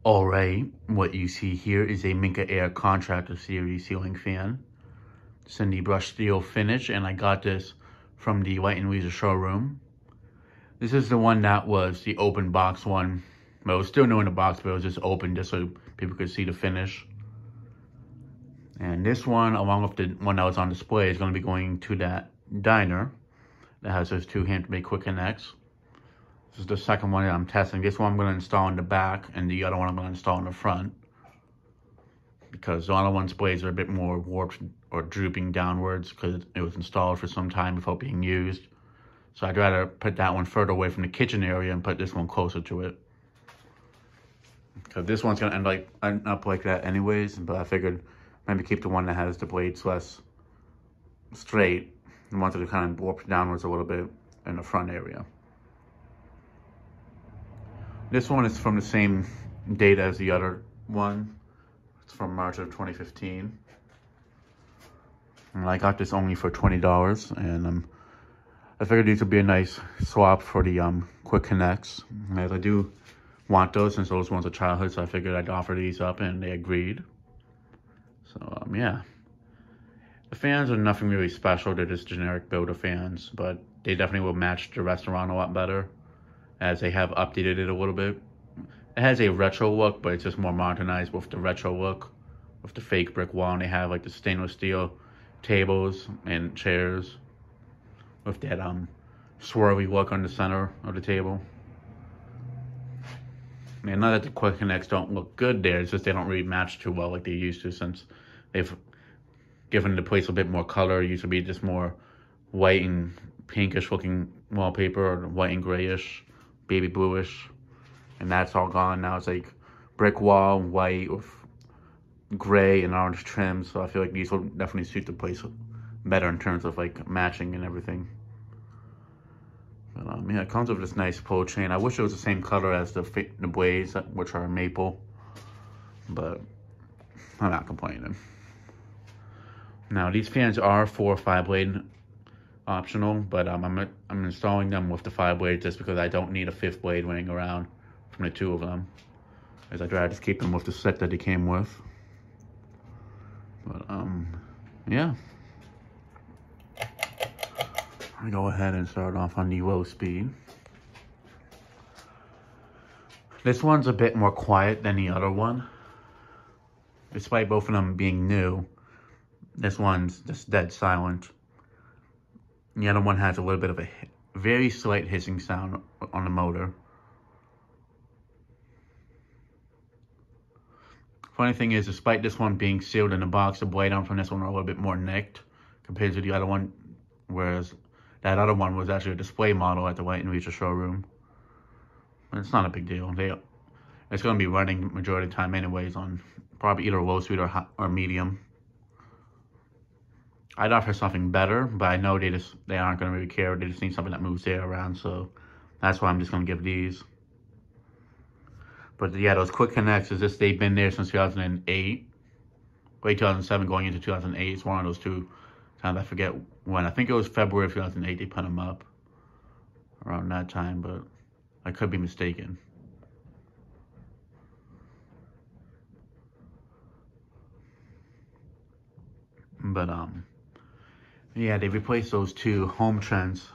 Alright, what you see here is a Minka Aire Contractor series ceiling fan. It's in the brushed steel finish, and I got this from the White & Weezer showroom. This is the one that was the open box one. Well, it was still new in the box, but it was just open just so people could see the finish. And this one, along with the one that was on display, is going to be going to that diner that has those two handmade quick connects. This is the second one that I'm testing. This one I'm going to install in the back, and the other one I'm going to install in the front. Because the other one's blades are a bit more warped or drooping downwards because it was installed for some time before being used. So I'd rather put that one further away from the kitchen area and put this one closer to it. Because this one's going to end up like that anyways, but I figured maybe keep the one that has the blades less straight. The ones that are kind of warped downwards a little bit in the front area. This one is from the same date as the other one. It's from March of 2015. And I got this only for $20, and I figured these would be a nice swap for the quick connects. As I do want those, since those ones are childhood, so I figured I'd offer these up, and they agreed. So yeah. The fans are nothing really special. They're just generic builder fans, but they definitely will match the restaurant a lot better, as they have updated it a little bit. It has a retro look, but it's just more modernized with the retro look, with the fake brick wall, and they have like the stainless steel tables and chairs with that swirly look on the center of the table. And not that the quick connects don't look good there, it's just they don't really match too well like they used to, since they've given the place a bit more color. It used to be just more white and pinkish looking wallpaper, or white and grayish, baby bluish, and that's all gone. Now it's like brick wall, white with gray and orange trim. So I feel like these will definitely suit the place better in terms of like matching and everything. But yeah, it comes with this nice pull chain. I wish it was the same color as the blades, which are maple, but I'm not complaining. Now these fans are 4 or 5 blade optional, but I'm installing them with the 5 blade just because I don't need a 5th blade running around from the 2 of them, as I'd rather just keep them with the set that they came with. But yeah, I go ahead and start off on the low speed. This one's a bit more quiet than the other one, despite both of them being new. This one's just dead silent. The other one has a little bit of a very slight hissing sound on the motor. Funny thing is, despite this one being sealed in the box, the blade arms from this one are a little bit more nicked compared to the other one, whereas that other one was actually a display model at the White & Weezer showroom. But it's not a big deal. It's going to be running majority of the time anyways on probably either low speed or medium. I'd offer something better, but I know they aren't going to really care. They just need something that moves air around, so that's why I'm just going to give these. But yeah, those quick connects, they've been there since 2008, late 2007 going into 2008. It's one of those two times, I forget when. I think it was February of 2008 they put them up, around that time, but I could be mistaken. But yeah, they replaced those 2 Home Trends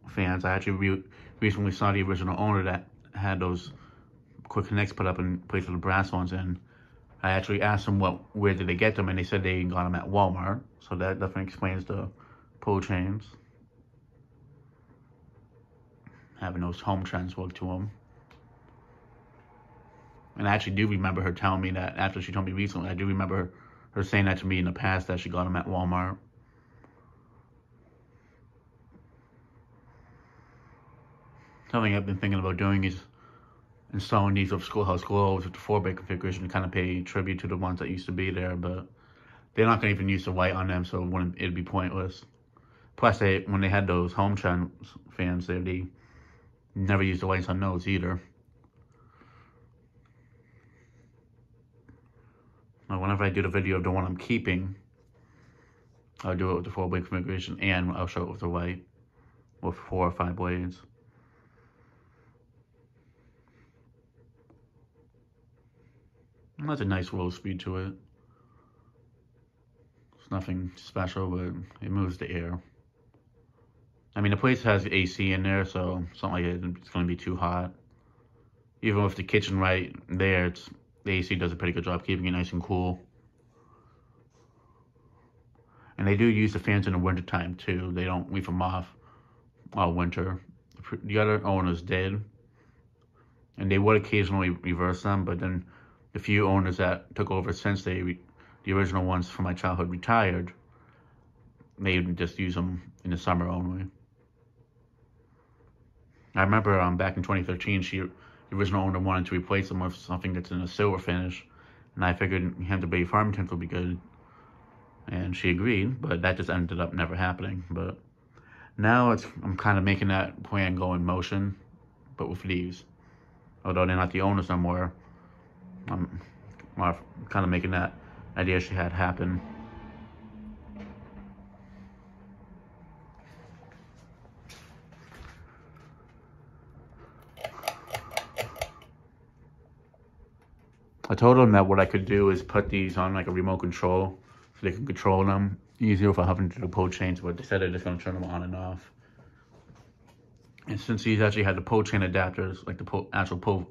fans. I actually recently saw the original owner that had those quick connects put up in place of the brass ones, and I actually asked them where did they get them, and they said they got them at Walmart. So that definitely explains the pull chains, having those Home Trends work to them. And I actually do remember her telling me that after she told me recently. I do remember her saying that to me in the past, that she got them at Walmart. Something I've been thinking about doing is installing these with Schoolhouse Globes with the 4-bay configuration to kind of pay tribute to the ones that used to be there, but they're not going to even use the white on them, so it'd be pointless. Plus, when they had those Home Trend fans there, they never used the whites on those either. Whenever I do the video of the one I'm keeping, I'll do it with the 4-bay configuration, and I'll show it with the white, with 4 or 5 blades. That's a nice low speed to it. It's nothing special, but it moves the air. I mean, the place has AC in there, so it's not like it's going to be too hot. Even with the kitchen right there, the AC does a pretty good job keeping it nice and cool. And they do use the fans in the winter time too. They don't leave them off all winter. The other owners did, and they would occasionally reverse them, but then the few owners that took over since the original ones from my childhood retired, they would just use them in the summer only. I remember back in 2013, the original owner wanted to replace them with something that's in a silver finish, and I figured Hampton Bay Farmington would be good, and she agreed, but that just ended up never happening. But now I'm kind of making that plan go in motion, but with these. Although they're not the owners no more, I'm kind of making that idea she had happen. I told them that what I could do is put these on like a remote control so they can control them easier without having to do pull chains, but they said they're just going to turn them on and off. And since these actually had the pull chain adapters, like the actual pull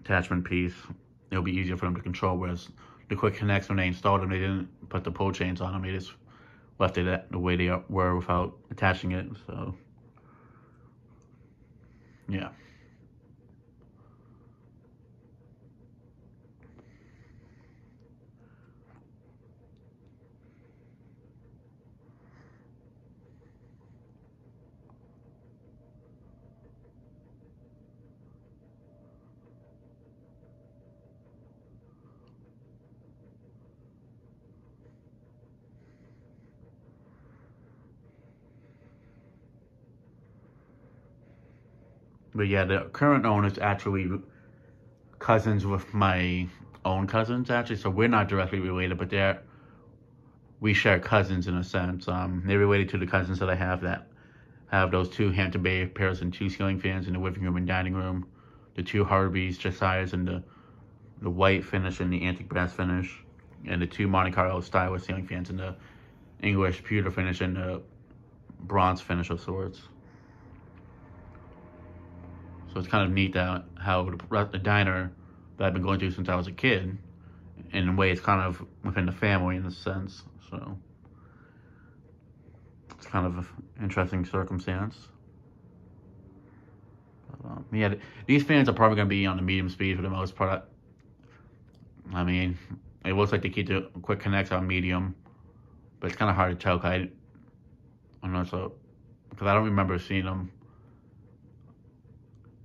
attachment piece, it'll be easier for them to control, whereas the quick connects, when they installed them, they didn't put the pull chains on them, they just left it the way they were without attaching it, so yeah. But yeah, the current owner is actually cousins with my own cousins, actually. So we're not directly related, but we share cousins in a sense. They're related to the cousins that I have that have those two Hampton Bay pairs and two ceiling fans in the living room and dining room, the two Harveys, Josiah's, and the white finish and the antique brass finish, and the two Monte Carlo style ceiling fans and the English pewter finish and the bronze finish of sorts. So it's kind of neat that how the diner that I've been going to since I was a kid, in a way, it's kind of within the family in a sense. So it's kind of an interesting circumstance. But, yeah, these fans are probably going to be on the medium speed for the most part. I mean, it looks like they keep the quick connects on medium, but it's kind of hard to tell. Because I don't remember seeing them.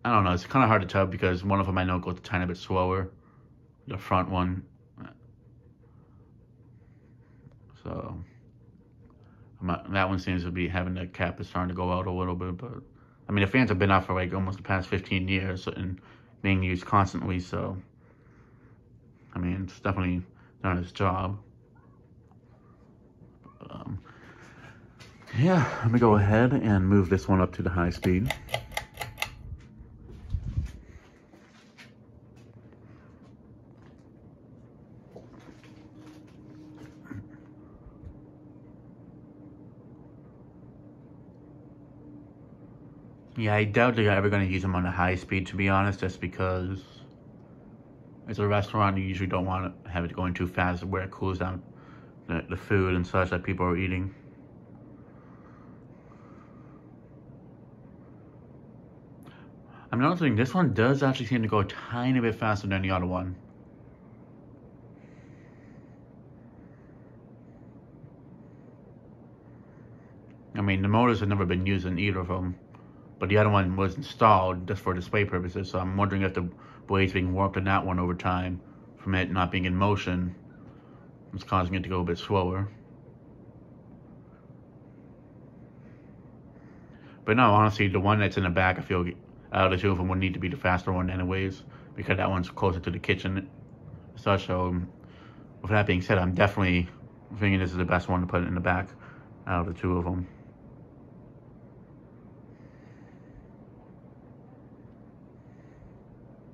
I don't know, it's kind of hard to tell because one of them I know goes a tiny bit slower, the front one. So that one seems to be having the cap is starting to go out a little bit, but I mean the fans have been out for like almost the past 15 years and being used constantly, so I mean it's definitely done its job. Yeah, let me go ahead and move this one up to the high speed. Yeah, I doubt they're ever going to use them on a high speed, to be honest, just because it's a restaurant, you usually don't want to have it going too fast where it cools down the food and such that people are eating. I'm noticing this one does actually seem to go a tiny bit faster than the other one. I mean, the motors have never been used in either of them, but the other one was installed just for display purposes, so I'm wondering if the blade's being warped in that one over time from it not being in motion. It's causing it to go a bit slower. But no, honestly, the one that's in the back, I feel out of the two of them would need to be the faster one anyways, because that one's closer to the kitchen and such. So with that being said, I'm definitely thinking this is the best one to put in the back out of the two of them.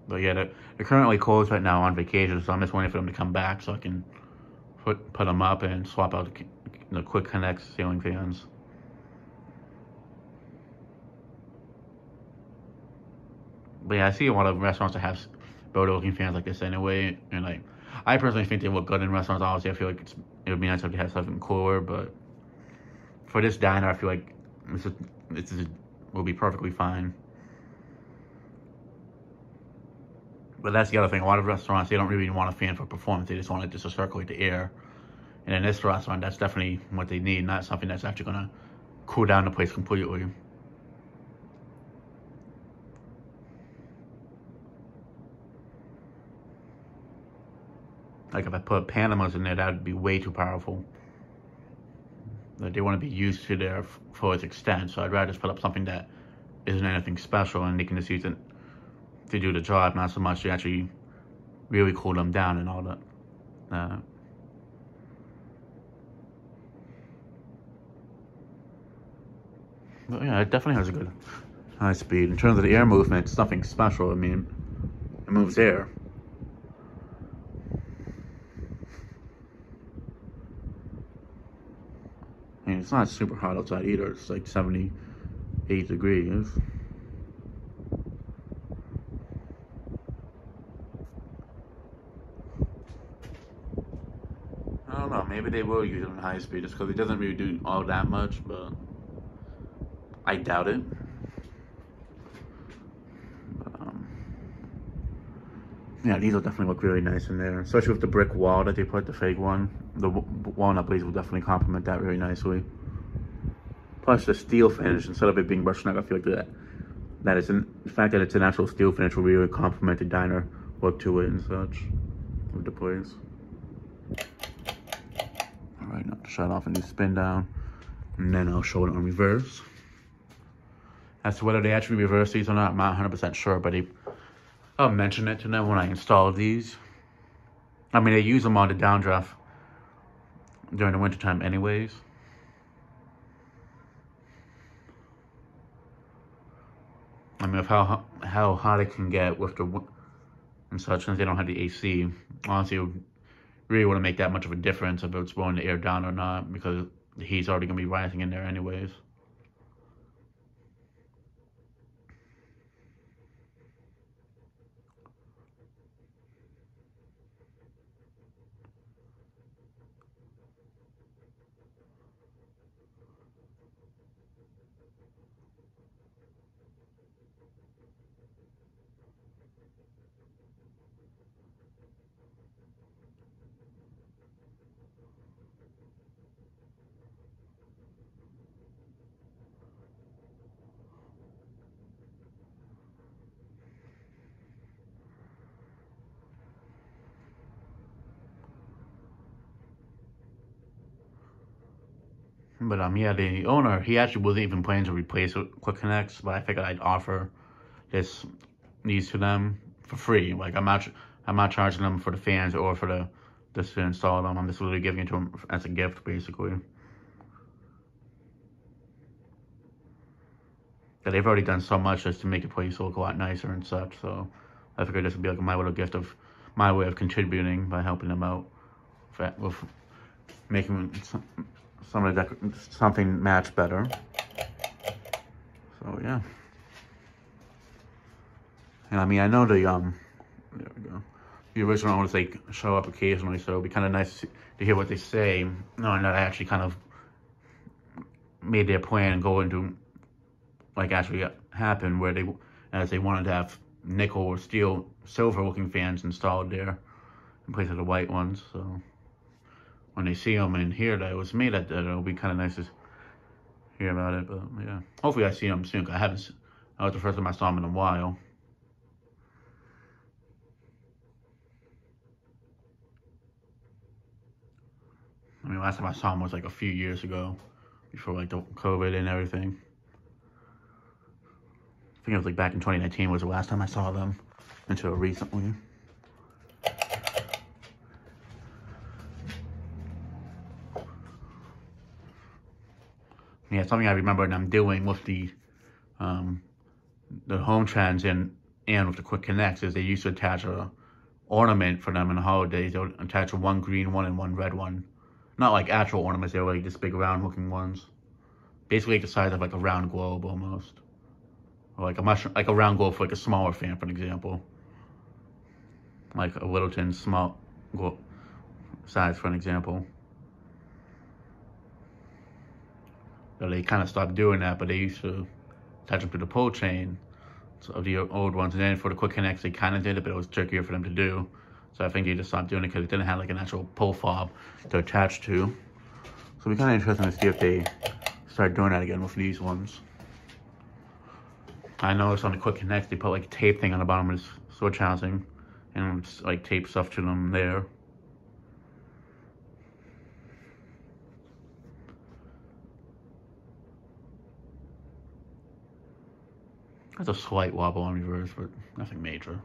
But yeah, they're currently closed right now on vacation, so I'm just waiting for them to come back so I can put them up and swap out the quick connect ceiling fans. But yeah, I see a lot of restaurants that have builder-looking fans like this anyway, and like I personally think they look good in restaurants. Obviously, I feel like it would be nice if they had something cooler, but for this diner, I feel like this will be perfectly fine. But that's the other thing. A lot of restaurants, they don't really want a fan for performance. They just want it just to circulate the air. And in this restaurant, that's definitely what they need, not something that's actually going to cool down the place completely. Like if I put Panamas in there, that would be way too powerful. Like they want to be used to their fullest extent, so I'd rather just put up something that isn't anything special and they can just use it to do the job, not so much to actually really cool them down and all that. But yeah, it definitely has a good high speed. In terms of the air movement, it's nothing special. I mean, it moves air. I mean, it's not super hot outside either. It's like 78 degrees. I don't know, maybe they will use it on high speed just because it doesn't really do all that much, but I doubt it. Yeah, these will definitely look really nice in there, especially with the brick wall that they put, the fake one. The walnut glaze will definitely complement that really nicely. Plus the steel finish, instead of it being brushed snug, I feel like the fact that it's an actual steel finish will really complement the diner look to it and such with the place. Alright, now to shut off and do spin down, and then I'll show it on reverse. As to whether they actually reverse these or not, I'm not 100% sure, but I'll mention it to them when I install these. I mean, they use them on the downdraft during the wintertime anyways. I mean, with how hot it can get with the and such, since they don't have the AC, honestly, it really wouldn't make that much of a difference if it's blowing the air down or not, because the heat's already going to be rising in there anyways. But yeah, the owner, he actually wasn't even planning to replace Quick Connects, but I figured I'd offer these to them for free. Like I'm not charging them for the fans or for this to install them. I'm just literally giving it to them as a gift, basically. Yeah, they've already done so much just to make the place look a lot nicer and such. So I figured this would be like my little gift of my way of contributing by helping them out with making something match better. So yeah. And I mean, I know there we go. The original owners, they show up occasionally, so it'd be kind of nice to hear what they say, knowing that I actually kind of made their plan go into like actually happen, where they wanted to have nickel or silver looking fans installed there in place of the white ones. So when they see them and hear that it was me that did it, it'll be kind of nice to hear about it. But yeah, hopefully I see them soon. That was the first time I saw them in a while. I mean, last time I saw them was like a few years ago, before like the COVID and everything. I think it was like back in 2019 was the last time I saw them, until recently. Yeah, something I remember them doing with the home trends and and with the quick connects is they used to attach a ornament for them in the holidays. They would attach one green one and one red one. Not like actual ornaments, they were like this big round looking ones. Basically the size of like a round globe almost. Or like a mushroom, like a round globe for like a smaller fan, for an example. Like a Littleton small size, for an example. So they kind of stopped doing that, but they used to attach them to the pull chain of the old ones. And then for the quick connects, they kind of did it, but it was trickier for them to do. So I think they just stopped doing it because it didn't have like an actual pull fob to attach to. So it'd be kind of interesting to see if they start doing that again with these ones. I noticed on the quick connects, they put like a tape thing on the bottom of this switch housing and like tape stuff to them there. There's a slight wobble on reverse, but nothing major.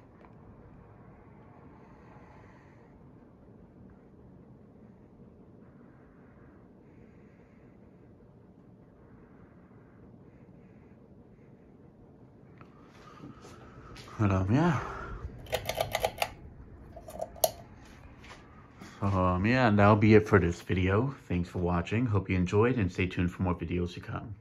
But yeah. So yeah, that'll be it for this video. Thanks for watching. Hope you enjoyed, and stay tuned for more videos to come.